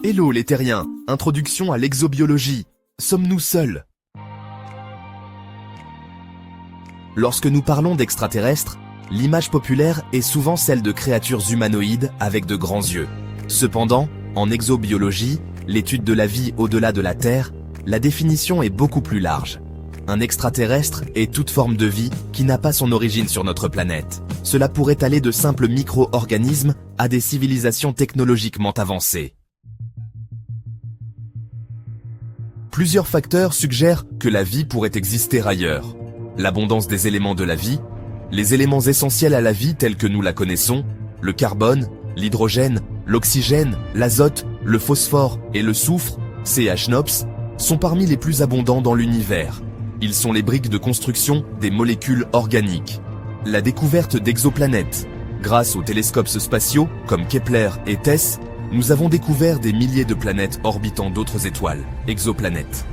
Hello les terriens, introduction à l'exobiologie. Sommes-nous seuls? Lorsque nous parlons d'extraterrestres, l'image populaire est souvent celle de créatures humanoïdes avec de grands yeux. Cependant, en exobiologie, l'étude de la vie au-delà de la Terre, la définition est beaucoup plus large. Un extraterrestre est toute forme de vie qui n'a pas son origine sur notre planète. Cela pourrait aller de simples micro-organismes à des civilisations technologiquement avancées. Plusieurs facteurs suggèrent que la vie pourrait exister ailleurs. L'abondance des éléments de la vie, les éléments essentiels à la vie tels que nous la connaissons, le carbone, l'hydrogène, l'oxygène, l'azote, le phosphore et le soufre, CH-NOPS, sont parmi les plus abondants dans l'univers. Ils sont les briques de construction des molécules organiques. La découverte d'exoplanètes. Grâce aux télescopes spatiaux, comme Kepler et TESS, nous avons découvert des milliers de planètes orbitant d'autres étoiles, exoplanètes.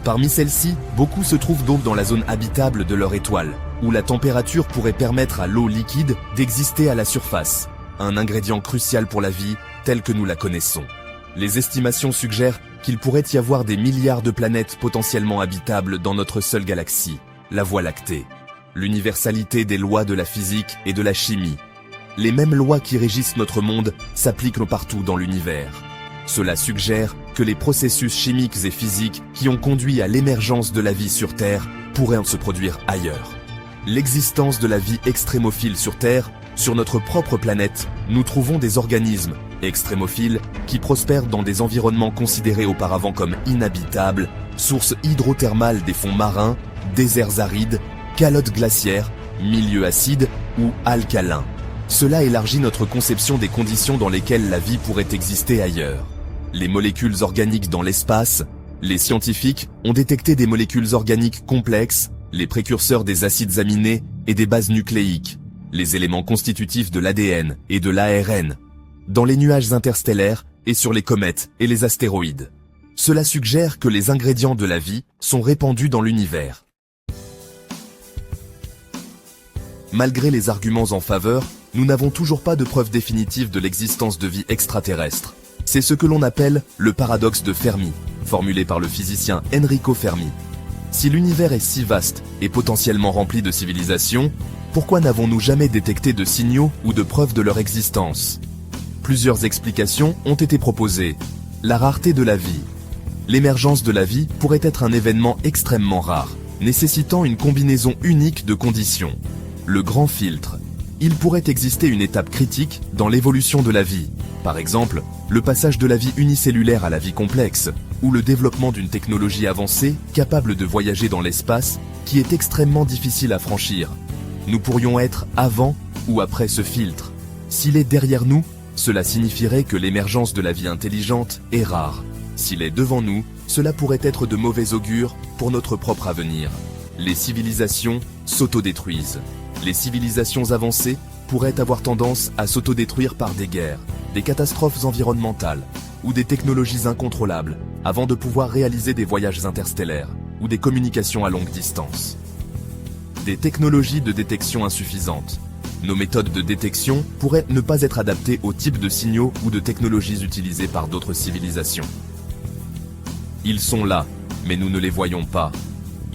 Parmi celles-ci, beaucoup se trouvent donc dans la zone habitable de leur étoile, où la température pourrait permettre à l'eau liquide d'exister à la surface, un ingrédient crucial pour la vie telle que nous la connaissons. Les estimations suggèrent qu'il pourrait y avoir des milliards de planètes potentiellement habitables dans notre seule galaxie, la Voie lactée. L'universalité des lois de la physique et de la chimie. Les mêmes lois qui régissent notre monde s'appliquent partout dans l'univers. Cela suggère que les processus chimiques et physiques qui ont conduit à l'émergence de la vie sur Terre pourraient se produire ailleurs. L'existence de la vie extrémophile sur Terre, sur notre propre planète, nous trouvons des organismes extrémophiles qui prospèrent dans des environnements considérés auparavant comme inhabitables, sources hydrothermales des fonds marins, déserts arides, calottes glaciaires, milieux acides ou alcalins. Cela élargit notre conception des conditions dans lesquelles la vie pourrait exister ailleurs. Les molécules organiques dans l'espace, les scientifiques ont détecté des molécules organiques complexes, les précurseurs des acides aminés et des bases nucléiques, les éléments constitutifs de l'ADN et de l'ARN, dans les nuages interstellaires et sur les comètes et les astéroïdes. Cela suggère que les ingrédients de la vie sont répandus dans l'univers. Malgré les arguments en faveur, nous n'avons toujours pas de preuve définitive de l'existence de vie extraterrestre. C'est ce que l'on appelle le paradoxe de Fermi, formulé par le physicien Enrico Fermi. Si l'univers est si vaste et potentiellement rempli de civilisations, pourquoi n'avons-nous jamais détecté de signaux ou de preuves de leur existence? Plusieurs explications ont été proposées. La rareté de la vie. L'émergence de la vie pourrait être un événement extrêmement rare, nécessitant une combinaison unique de conditions. Le grand filtre. Il pourrait exister une étape critique dans l'évolution de la vie. Par exemple, le passage de la vie unicellulaire à la vie complexe, ou le développement d'une technologie avancée capable de voyager dans l'espace qui est extrêmement difficile à franchir. Nous pourrions être avant ou après ce filtre. S'il est derrière nous, cela signifierait que l'émergence de la vie intelligente est rare. S'il est devant nous, cela pourrait être de mauvais augure pour notre propre avenir. Les civilisations s'autodétruisent. Les civilisations avancées pourraient avoir tendance à s'autodétruire par des guerres, des catastrophes environnementales ou des technologies incontrôlables avant de pouvoir réaliser des voyages interstellaires ou des communications à longue distance. Des technologies de détection insuffisantes. Nos méthodes de détection pourraient ne pas être adaptées au type de signaux ou de technologies utilisées par d'autres civilisations. Ils sont là, mais nous ne les voyons pas.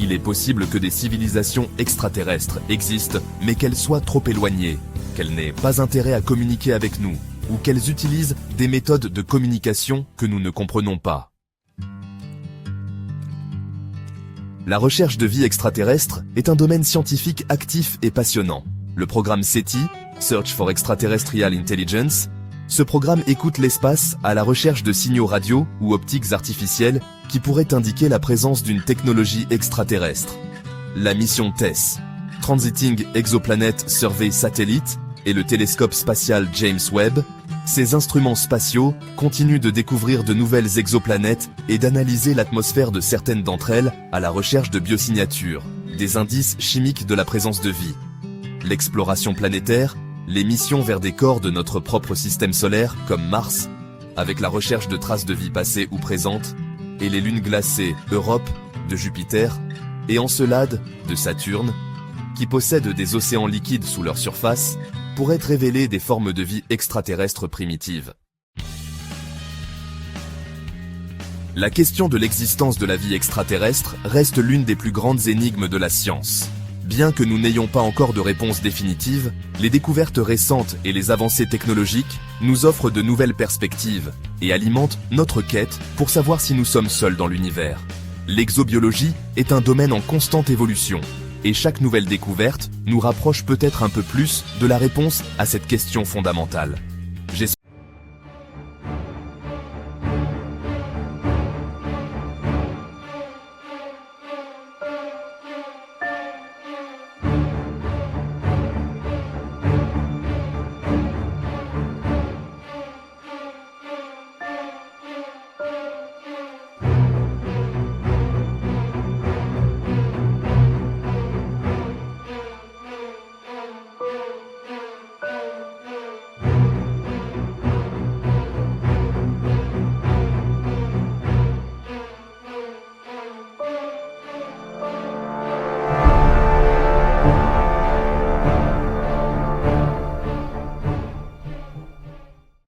Il est possible que des civilisations extraterrestres existent, mais qu'elles soient trop éloignées, qu'elles n'aient pas intérêt à communiquer avec nous, ou qu'elles utilisent des méthodes de communication que nous ne comprenons pas. La recherche de vie extraterrestre est un domaine scientifique actif et passionnant. Le programme SETI, Search for Extraterrestrial Intelligence, ce programme écoute l'espace à la recherche de signaux radio ou optiques artificiels qui pourraient indiquer la présence d'une technologie extraterrestre. La mission TESS, Transiting Exoplanet Survey Satellite, et le télescope spatial James Webb, ces instruments spatiaux continuent de découvrir de nouvelles exoplanètes et d'analyser l'atmosphère de certaines d'entre elles à la recherche de biosignatures, des indices chimiques de la présence de vie. L'exploration planétaire, les missions vers des corps de notre propre système solaire, comme Mars, avec la recherche de traces de vie passées ou présentes, et les lunes glacées Europe, de Jupiter, et Encelade, de Saturne, qui possèdent des océans liquides sous leur surface, pourraient révéler des formes de vie extraterrestres primitives. La question de l'existence de la vie extraterrestre reste l'une des plus grandes énigmes de la science. Bien que nous n'ayons pas encore de réponse définitive, les découvertes récentes et les avancées technologiques nous offrent de nouvelles perspectives et alimentent notre quête pour savoir si nous sommes seuls dans l'univers. L'exobiologie est un domaine en constante évolution, et chaque nouvelle découverte nous rapproche peut-être un peu plus de la réponse à cette question fondamentale.